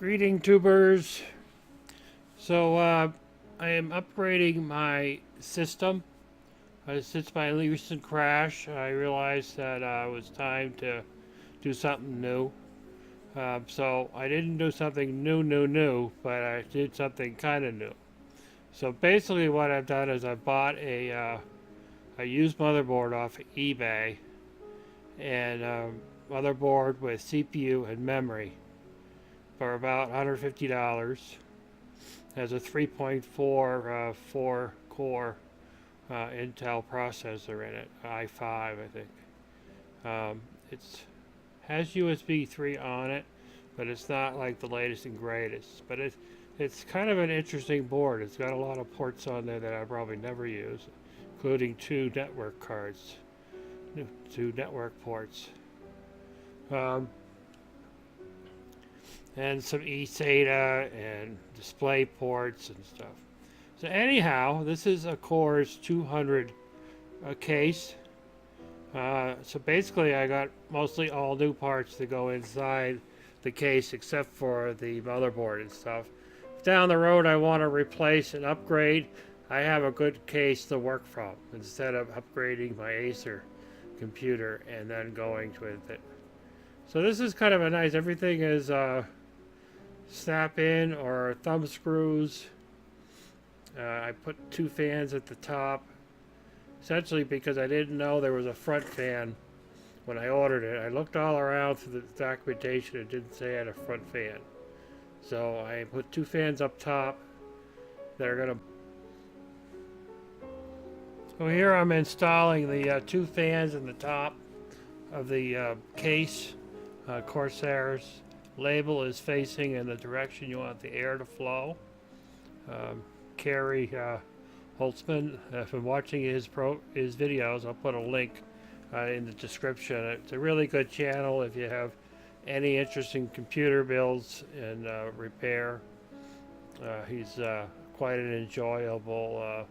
Greeting tubers. So I am upgrading my system. Since my recent crash, I realized that it was time to do something new. So I didn't do something new, but I did something kind of new. So basically, what I've done is I bought a used motherboard off of eBay, and motherboard with CPU and memory for about $150. Has a 3.4 4 core Intel processor in it, i5 I think. It's has USB 3 on it, but it's not like the latest and greatest. But it's kind of an interesting board. It's got a lot of ports on there that I probably never use, including two network cards, two network ports, um, and some eSATA and display ports and stuff. So anyhow, this is a Core's 200 case. So basically, I got mostly all new parts to go inside the case, except for the motherboard and stuff. If down the road, I want to replace and upgrade, I have a good case to work from instead of upgrading my Acer computer and then going with it. So this is kind of a nice. Everything is snap in or thumb screws. I put two fans at the top, essentially because I didn't know there was a front fan when I ordered it. I looked all around through the documentation. It didn't say I had a front fan. So I put two fans up top that are going to... So here I'm installing the two fans in the top of the case. Corsair's label is facing in the direction you want the air to flow. Carey Holtzman, if I'm watching his videos, I'll put a link in the description. It's a really good channel if you have any interest in computer builds and repair. He's quite an enjoyable,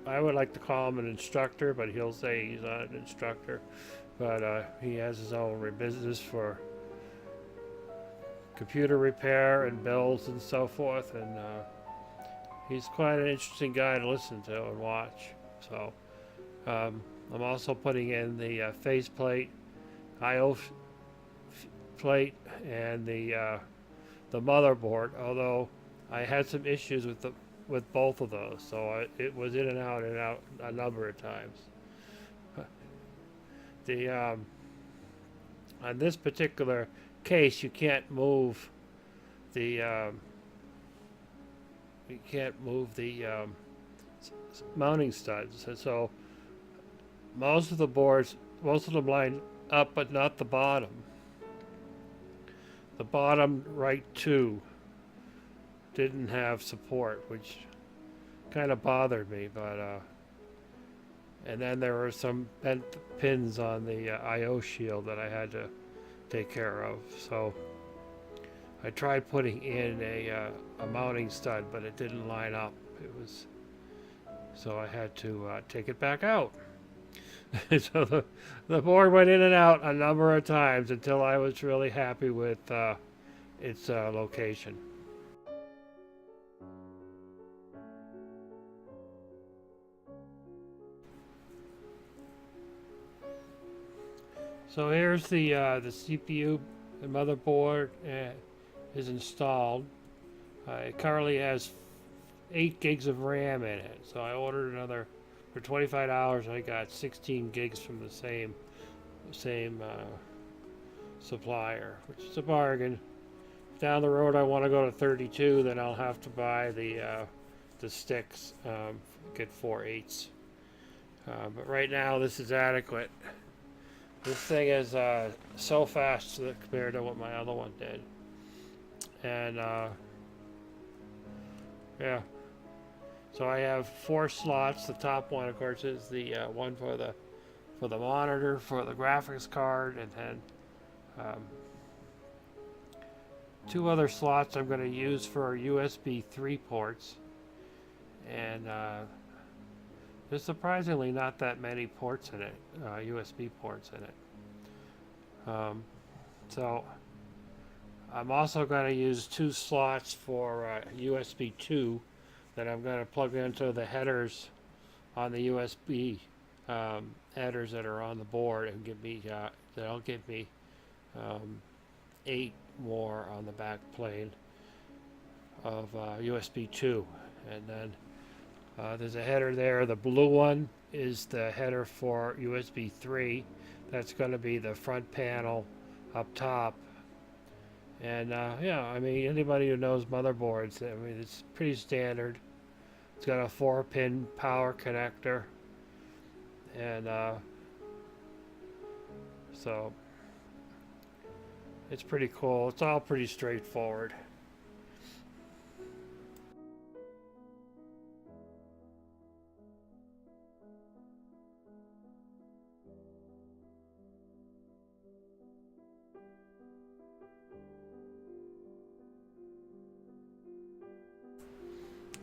I would like to call him an instructor, but he'll say he's not an instructor. But he has his own business for computer repair and builds and so forth, and he's quite an interesting guy to listen to and watch. So I'm also putting in the faceplate, I/O plate, and the motherboard. Although I had some issues with both of those, so it was in and out a number of times. The on this particular case, you can't move the mounting studs, and so most of them line up, but not the bottom. The bottom right two didn't have support, which kind of bothered me, but and then there were some bent pins on the I/O shield that I had to take care of. So I tried putting in a mounting stud, but it didn't line up. So I had to take it back out. So the board went in and out a number of times until I was really happy with its location. So here's the CPU. The motherboard is installed. It currently has 8 gigs of RAM in it. So I ordered another for $25. I got 16 gigs from the same supplier, which is a bargain. If down the road I want to go to 32, then I'll have to buy the sticks. Get 4/8. But right now this is adequate. This thing is so fast compared to what my other one did. And yeah. So I have 4 slots. The top one, of course, is the one for the monitor, for the graphics card, and then 2 other slots I'm going to use for USB 3 ports. And there's surprisingly not that many ports in it, USB ports in it. So I'm also going to use 2 slots for USB 2 that I'm going to plug into the headers on the USB headers that are on the board, and give me that'll give me 8 more on the back plane of USB 2. And then there's a header there. The blue one is the header for USB 3. That's going to be the front panel up top. And yeah, I mean, anybody who knows motherboards, I mean, it's pretty standard. It's got a 4-pin power connector. And so it's pretty cool. It's all pretty straightforward.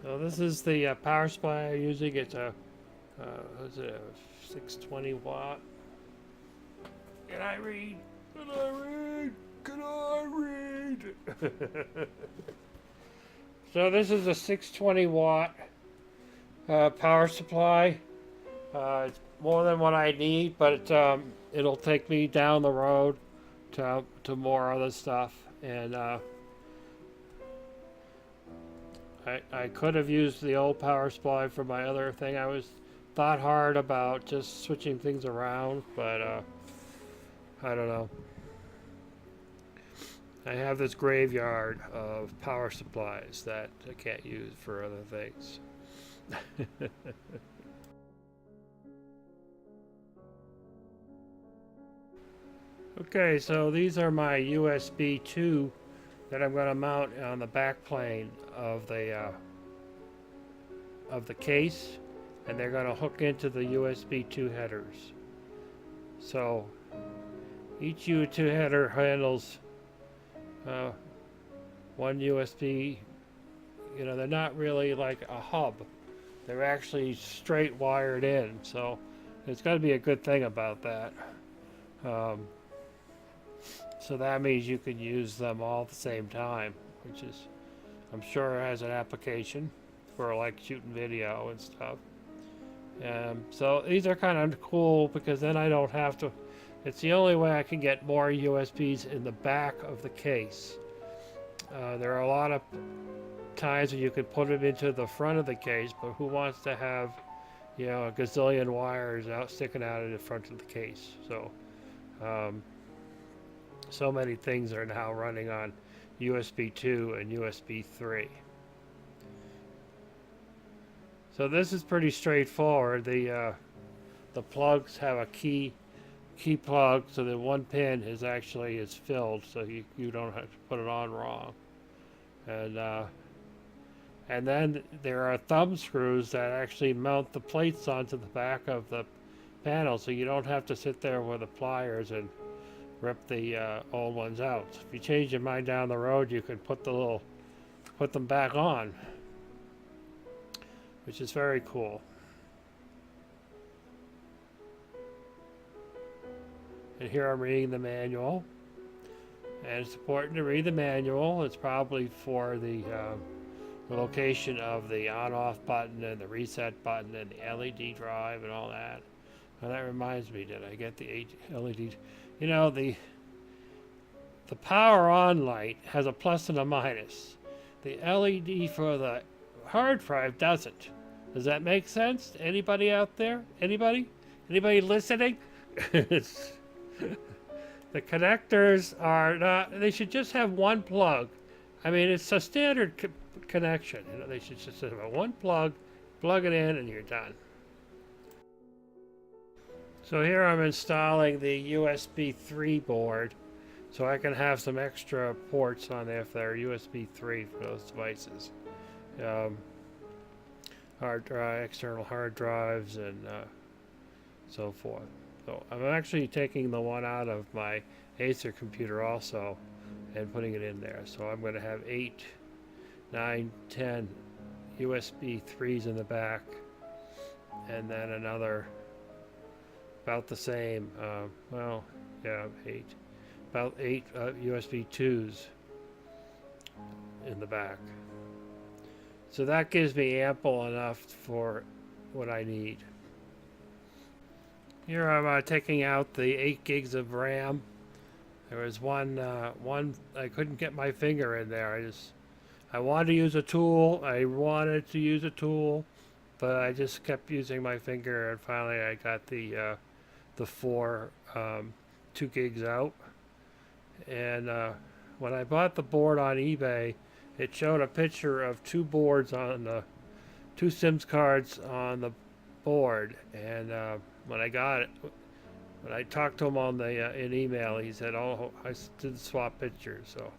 So this is the power supply I'm using. It's a what's it, a 620 watt. Can I read? Can I read? Can I read? So this is a 620 watt power supply. It's more than what I need, but it'll take me down the road to more other stuff. And I could have used the old power supply for my other thing. I was thought hard about just switching things around, but I don't know. I have this graveyard of power supplies that I can't use for other things. Okay, so these are my USB 2 that I'm going to mount on the back plane of the case, and they're going to hook into the USB 2 headers. So each U2 header handles one USB. You know, they're not really like a hub. They're actually straight wired in, so it's got to be a good thing about that. So that means you can use them all at the same time, which is, I'm sure, has an application for like shooting video and stuff. So these are kind of cool because then I don't have to, it's the only way I can get more USBs in the back of the case. There are a lot of times when you can put them into the front of the case, but who wants to have, you know, a gazillion wires sticking out of the front of the case? So so many things are now running on USB 2 and USB 3. So this is pretty straightforward. The plugs have a key plug, so the one pin is filled, so you don't have to put it on wrong. And then there are thumb screws that actually mount the plates onto the back of the panel, so you don't have to sit there with the pliers and rip the old ones out. So if you change your mind down the road, you can put them back on, which is very cool. And here I'm reading the manual, and it's important to read the manual. It's probably for the location of the on-off button and the reset button and the LED drive and all that. Now that reminds me, did I get the LED? You know, the power on light has a plus and a minus. The LED for the hard drive doesn't. Does that make sense? Anybody out there? Anybody? Anybody listening? The connectors are not, they should just have one plug. I mean, it's a standard connection. You know, they should just have one plug it in, and you're done. So here I'm installing the USB 3 board, so I can have some extra ports on there if they're USB 3 for those devices. External hard drives and so forth. So I'm actually taking the one out of my Acer computer also and putting it in there. So I'm going to have 8, 9, 10 USB 3s in the back, and then another about the same, about 8 USB 2s in the back. So that gives me ample enough for what I need. Here I'm taking out the 8 gigs of RAM. There was one I couldn't get my finger in there. I wanted to use a tool. But I just kept using my finger, and finally I got the 2 gigs out. And when I bought the board on eBay, it showed a picture of 2 boards on the 2 Sims cards on the board. And when I got it, when I talked to him on the in email, he said, "Oh, I didn't swap pictures." So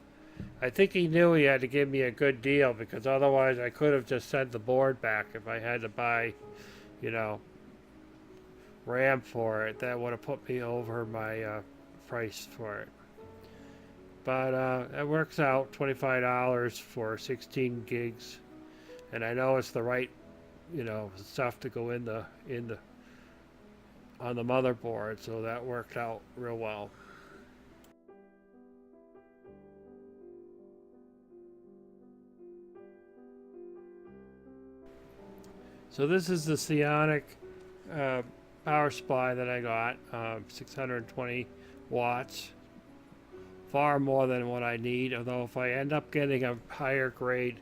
I think he knew he had to give me a good deal, because otherwise I could have just sent the board back if I had to buy, you know, RAM for it. That would have put me over my price for it. But it works out, $25 for 16 gigs, and I know it's the right, stuff to go in the on the motherboard, so that worked out real well. So this is the Psionic power supply that I got, 620 watts, far more than what I need, although if I end up getting a higher grade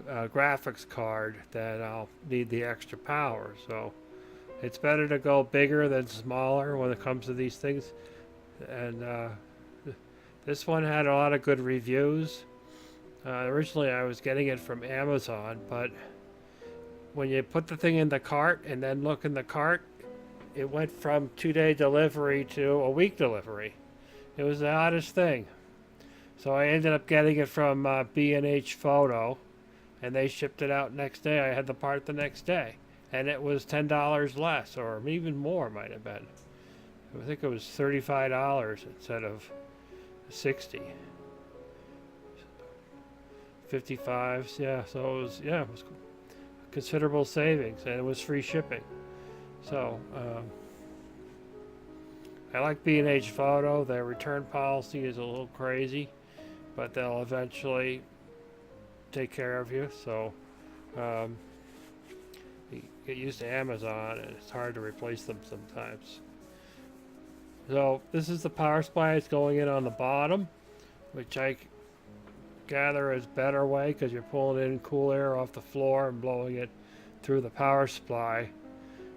graphics card, then I'll need the extra power. So it's better to go bigger than smaller when it comes to these things. And this one had a lot of good reviews. Originally I was getting it from Amazon, but when you put the thing in the cart and then look in the cart, it went from 2-day delivery to a week delivery. It was the oddest thing. So I ended up getting it from B&H Photo, and they shipped it out next day. I had the part the next day, and it was $10 less, or even more might have been. I think it was $35 instead of $60. 55, yeah. So it was considerable savings, and it was free shipping. So I like B&H Photo. Their return policy is a little crazy, but they'll eventually take care of you. So you get used to Amazon, and it's hard to replace them sometimes. So this is the power supply. It's going in on the bottom, which I gather is better way, because you're pulling in cool air off the floor and blowing it through the power supply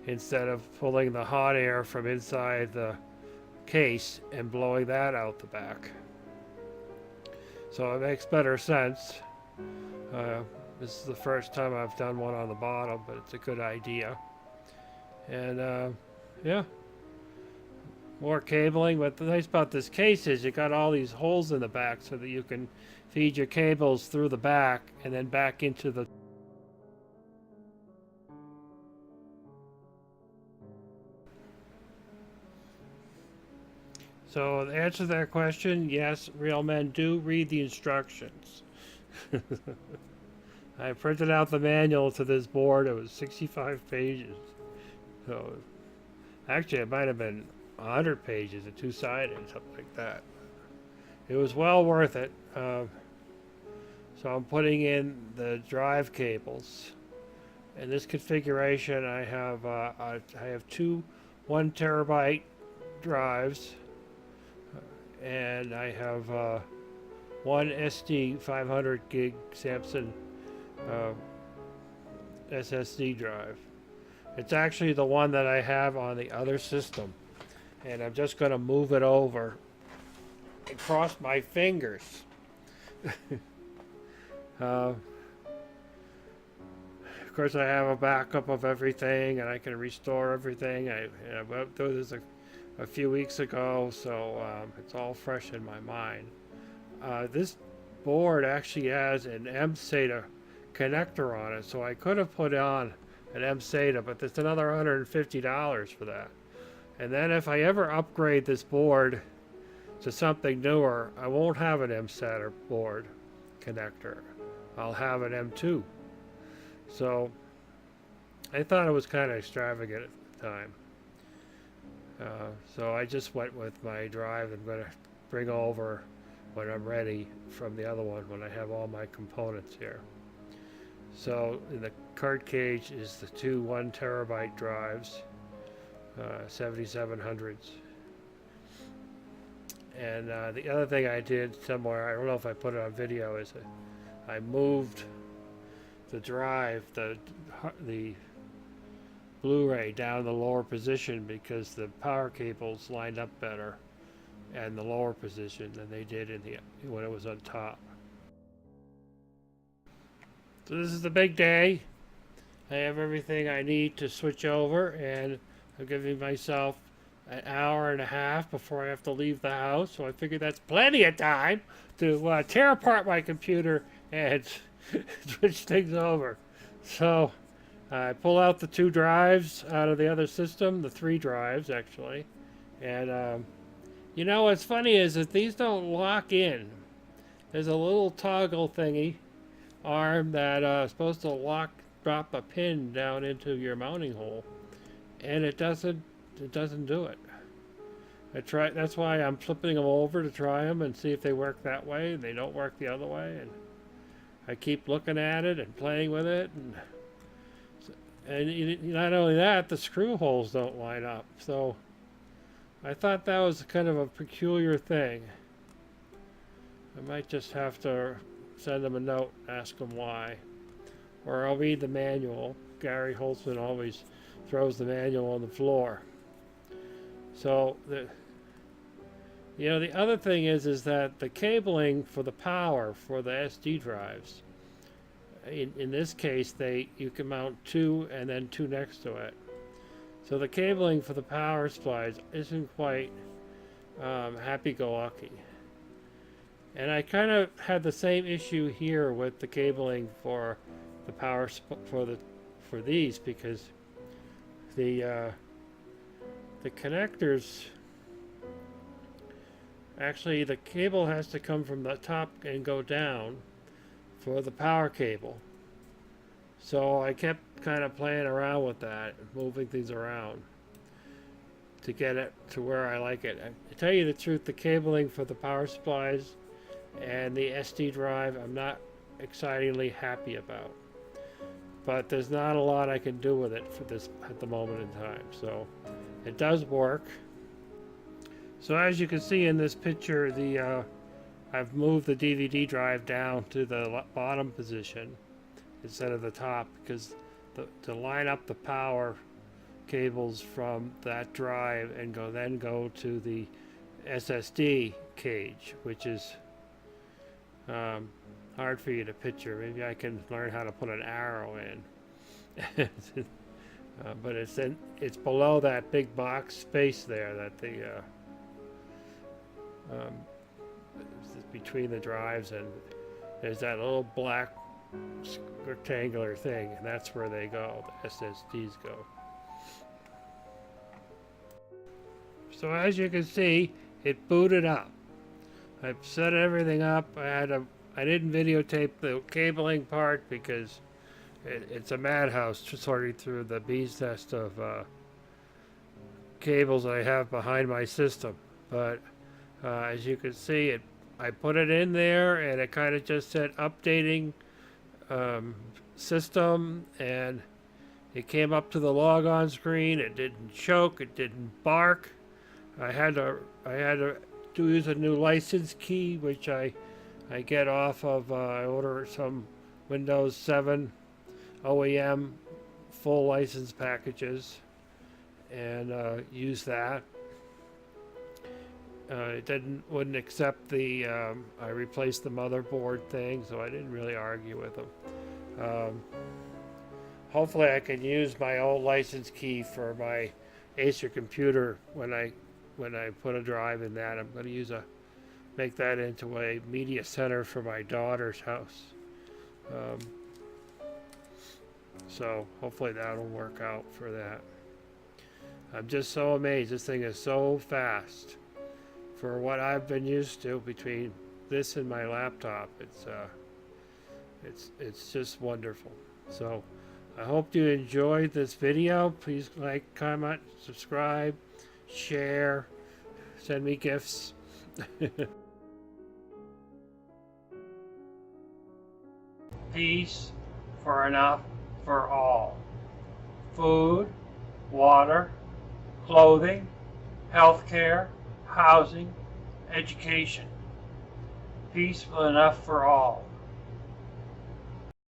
instead of pulling the hot air from inside the case and blowing that out the back. So it makes better sense. This is the first time I've done one on the bottom, but it's a good idea. And yeah, more cabling. But the nice about this case is you got all these holes in the back so that you can feed your cables through the back and then back into the So the answer to that question, yes, real men do read the instructions. I printed out the manual to this board. It was 65 pages. So actually it might have been 100 pages, a two-sided, something like that. It was well worth it. So I'm putting in the drive cables. In this configuration, I have 2 1 terabyte drives, and I have one SD 500 gig Samsung SSD drive. It's actually the one that I have on the other system, and I'm just going to move it over and cross my fingers. Of course, I have a backup of everything, and I can restore everything. I went through this a few weeks ago, so it's all fresh in my mind. This board actually has an SATA connector on it, so I could have put on an SATA, but there's another $150 for that. And then if I ever upgrade this board to something newer, I won't have an SATA board connector. I'll have an M2. So I thought it was kind of extravagant at the time. So I just went with my drive I'm going to bring over when I'm ready from the other one, when I have all my components here. So in the card cage is the two 1 terabyte drives, 7700s. And the other thing I did somewhere, I don't know if I put it on video, is I moved the drive, the Blu-ray down the lower position because the power cables lined up better in the lower position than they did when it was on top. So this is the big day. I have everything I need to switch over, and I'm giving myself an hour and a half before I have to leave the house. So I figured that's plenty of time to tear apart my computer and switch things over. So I pull out the 2 drives out of the other system, the 3 drives actually. And you know what's funny is that these don't lock in. There's a little toggle thingy arm that is supposed to drop a pin down into your mounting hole, and it doesn't do it. That's why I'm flipping them over to try them and see if they work that way, and they don't work the other way. And I keep looking at it and playing with it, and not only that, the screw holes don't line up. So I thought that was kind of a peculiar thing. I might just have to send them a note, ask them why, or I'll read the manual. Gary Holtzman always throws the manual on the floor. So the other thing is that the cabling for the power for the SD drives, in this case, you can mount 2 and then 2 next to it. So the cabling for the power supplies isn't quite happy-go-lucky. And I kind of had the same issue here with the cabling for the power for these, because the connectors, actually the cable has to come from the top and go down for the power cable. So I kept kind of playing around with that, moving things around to get it to where I like it. To tell you the truth, the cabling for the power supplies and the SD drive I'm not excitingly happy about, but there's not a lot I can do with it for this at the moment in time. So it does work. So as you can see in this picture, I've moved the DVD drive down to the bottom position instead of the top, because to line up the power cables from that drive and then go to the SSD cage, which is hard for you to picture. Maybe I can learn how to put an arrow in. But it's below that big box space there that between the drives, and there's that little black rectangular thing, and that's where they go, the SSDs go. So as you can see, it booted up. I've set everything up. I didn't videotape the cabling part because it's a madhouse sorting through the bee's nest of cables I have behind my system. But as you can see, I put it in there, and it kind of just said updating system, and it came up to the logon screen. It didn't choke. It didn't bark. I had to use a new license key, which I get off of I order some Windows 7 OEM full license packages, and use that. It wouldn't accept the I replaced the motherboard thing, so I didn't really argue with them. Hopefully I can use my old license key for my Acer computer when I put a drive in that. I'm going to make that into a media center for my daughter's house. So hopefully that'll work out for that. I'm just so amazed. This thing is so fast for what I've been used to between this and my laptop. It's just wonderful. So I hope you enjoyed this video. Please like, comment, subscribe, share, send me gifts. Peace for enough for all. Food, water, clothing, health care, housing, education. Peaceful enough for all.